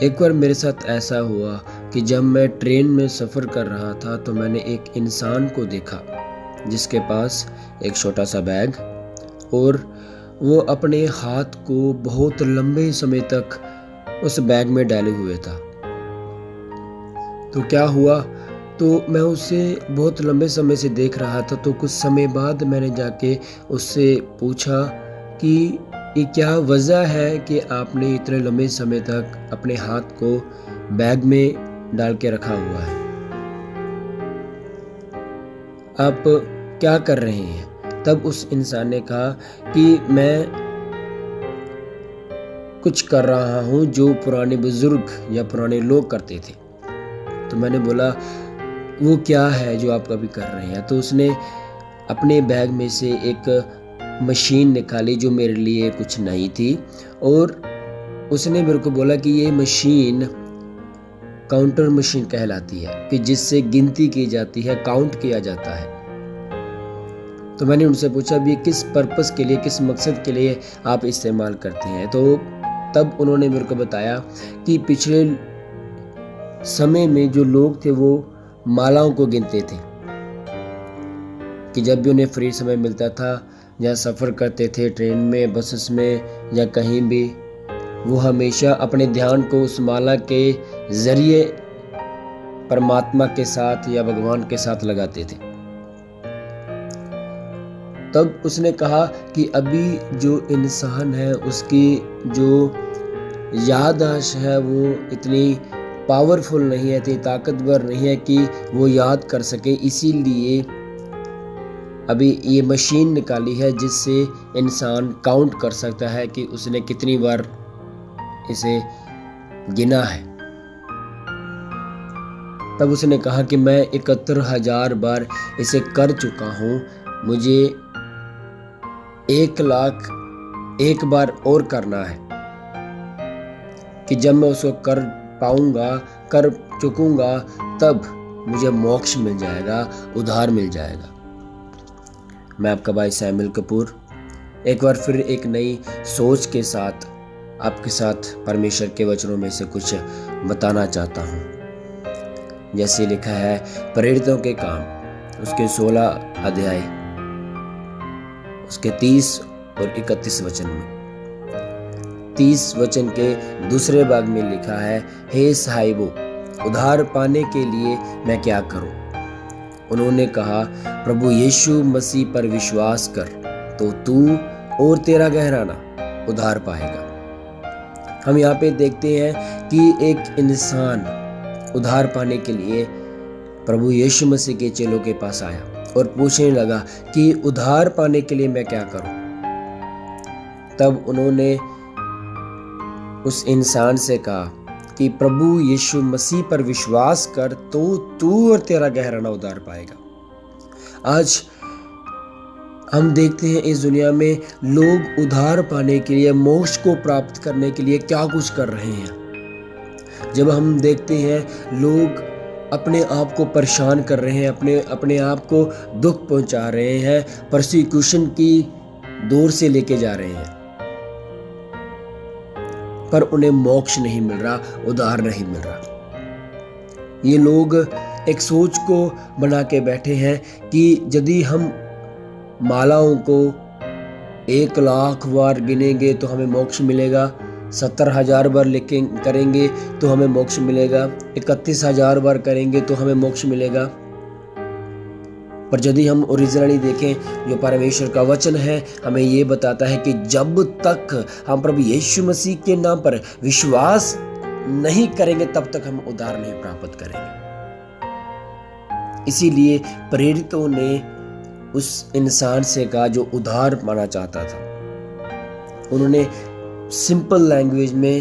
एक बार मेरे साथ ऐसा हुआ कि जब मैं ट्रेन में सफ़र कर रहा था तो मैंने एक इंसान को देखा जिसके पास एक छोटा सा बैग और वो अपने हाथ को बहुत लंबे समय तक उस बैग में डाले हुए था। तो क्या हुआ, तो मैं उसे बहुत लंबे समय से देख रहा था। तो कुछ समय बाद मैंने जाके उससे पूछा कि ये क्या वजह है कि आपने इतने लंबे समय तक अपने हाथ को बैग में डाल के रखा हुआ है, आप क्या कर रहे हैं। तब उस इंसान ने कहा कि मैं कुछ कर रहा हूँ जो पुराने बुजुर्ग या पुराने लोग करते थे। तो मैंने बोला वो क्या है जो आप कभी कर रहे हैं। तो उसने अपने बैग में से एक मशीन निकाली जो मेरे लिए कुछ नई थी और उसने मेरे को बोला कि ये मशीन काउंटर मशीन कहलाती है कि जिससे गिनती की जाती है, काउंट किया जाता है। तो मैंने उनसे पूछा भी किस पर्पस के लिए, किस मकसद के लिए आप इस्तेमाल करते हैं। तो तब उन्होंने मेरे को बताया कि पिछले समय में जो लोग थे वो मालाओं को गिनते थे कि जब भी उन्हें फ्री समय मिलता था या सफ़र करते थे ट्रेन में, बसेस में या कहीं भी, वो हमेशा अपने ध्यान को उस माला के ज़रिए परमात्मा के साथ या भगवान के साथ लगाते थे। तब उसने कहा कि अभी जो इंसान है उसकी जो याददाश्त है वो इतनी पावरफुल नहीं है, इतनी ताकतवर नहीं है कि वो याद कर सके, इसीलिए अभी ये मशीन निकाली है जिससे इंसान काउंट कर सकता है कि उसने कितनी बार इसे गिना है। तब उसने कहा कि मैं 71,000 बार इसे कर चुका हूँ, मुझे 1,00,000 बार और करना है कि जब मैं उसको कर पाऊंगा, कर चुकूंगा, तब मुझे मोक्ष मिल जाएगा, उद्धार मिल जाएगा। मैं आपका भाई सैमुअल कपूर एक बार फिर एक नई सोच के साथ आपके साथ परमेश्वर के वचनों में से कुछ बताना चाहता हूँ। जैसे लिखा है प्रेरितों के काम उसके 16 अध्याय उसके 30 और 31 वचन में 30 वचन के दूसरे भाग में लिखा है, हे साहिबो, उद्धार पाने के लिए मैं क्या करूं। उन्होंने कहा, प्रभु यीशु मसीह पर विश्वास कर तो तू और तेरा घराना उद्धार पाएगा। हम यहाँ पे देखते हैं कि एक इंसान उद्धार पाने के लिए प्रभु यीशु मसीह के चेलों के पास आया और पूछने लगा कि उद्धार पाने के लिए मैं क्या करूं। तब उन्होंने उस इंसान से कहा कि प्रभु यीशु मसीह पर विश्वास कर तो तू और तेरा घराना उद्धार पाएगा। आज हम देखते हैं इस दुनिया में लोग उद्धार पाने के लिए, मोक्ष को प्राप्त करने के लिए क्या कुछ कर रहे हैं। जब हम देखते हैं लोग अपने आप को परेशान कर रहे हैं, अपने आप को दुख पहुंचा रहे हैं, परसिक्यूशन की दौर से लेके जा रहे हैं, पर उन्हें मोक्ष नहीं मिल रहा, उद्धार नहीं मिल रहा। ये लोग एक सोच को बना के बैठे हैं कि यदि हम मालाओं को 1,00,000 बार गिनेंगे तो हमें मोक्ष मिलेगा, 70,000 बार करेंगे तो हमें मोक्ष मिलेगा, 31,000 बार करेंगे तो हमें मोक्ष मिलेगा। पर यदि हम ओरिजिनली देखें, जो परमेश्वर का वचन है हमें ये बताता है कि जब तक हम प्रभु यीशु मसीह के नाम पर विश्वास नहीं करेंगे तब तक हम उद्धार नहीं प्राप्त करेंगे। इसीलिए प्रेरितों ने उस इंसान से कहा जो उद्धार पाना चाहता था, उन्होंने सिंपल लैंग्वेज में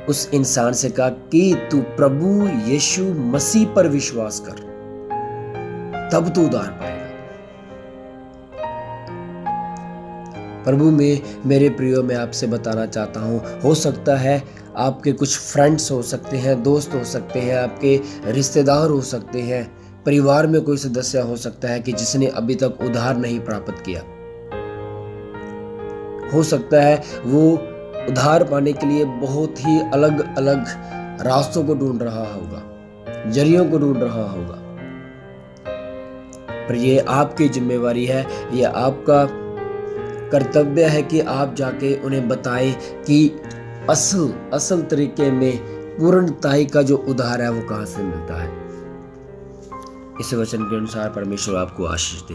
उस इंसान से कहा कि तू प्रभु यीशु मसीह पर विश्वास कर तब तो उद्धार पाएगा। प्रभु में मेरे प्रियो, मैं आपसे बताना चाहता हूँ, हो सकता है आपके कुछ फ्रेंड्स हो सकते हैं, दोस्त हो सकते हैं, आपके रिश्तेदार हो सकते हैं, परिवार में कोई सदस्य हो सकता है कि जिसने अभी तक उद्धार नहीं प्राप्त किया। हो सकता है वो उद्धार पाने के लिए बहुत ही अलग अलग रास्तों को ढूंढ रहा होगा, जरियों को ढूंढ रहा होगा, पर ये आपकी जिम्मेवारी है, ये आपका कर्तव्य है कि आप जाके उन्हें बताएं कि असल तरीके में पूर्णताई का जो उद्धार है वो कहां से मिलता है। इस वचन के अनुसार परमेश्वर आपको आशीष दे।